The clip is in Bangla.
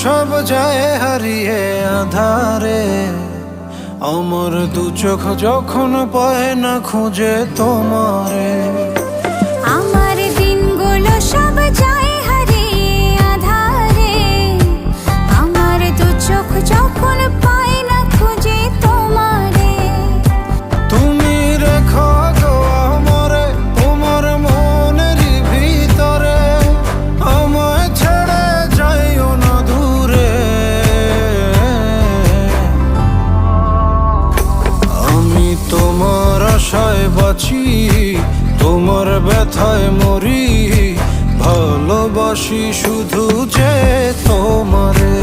সব যায় হারিয়ে আধারে, আমার দু চোখ যখন পায় না খুঁজে তোমারে। আমার দিনগুলো সব যায় হারিয়ে আধারে, আমার দু চোখ যখন পায় না খুঁজে তোমারে। তুমি রেখো গো আমারে তোমার মনের ভিতরে, আমায় ছেড়ে যাইও না দূরে। আমি তোমার আশায় বাঁচি, তোমার ব্যথায় মরি, ভালোবাসি শুধু যে তোমারে।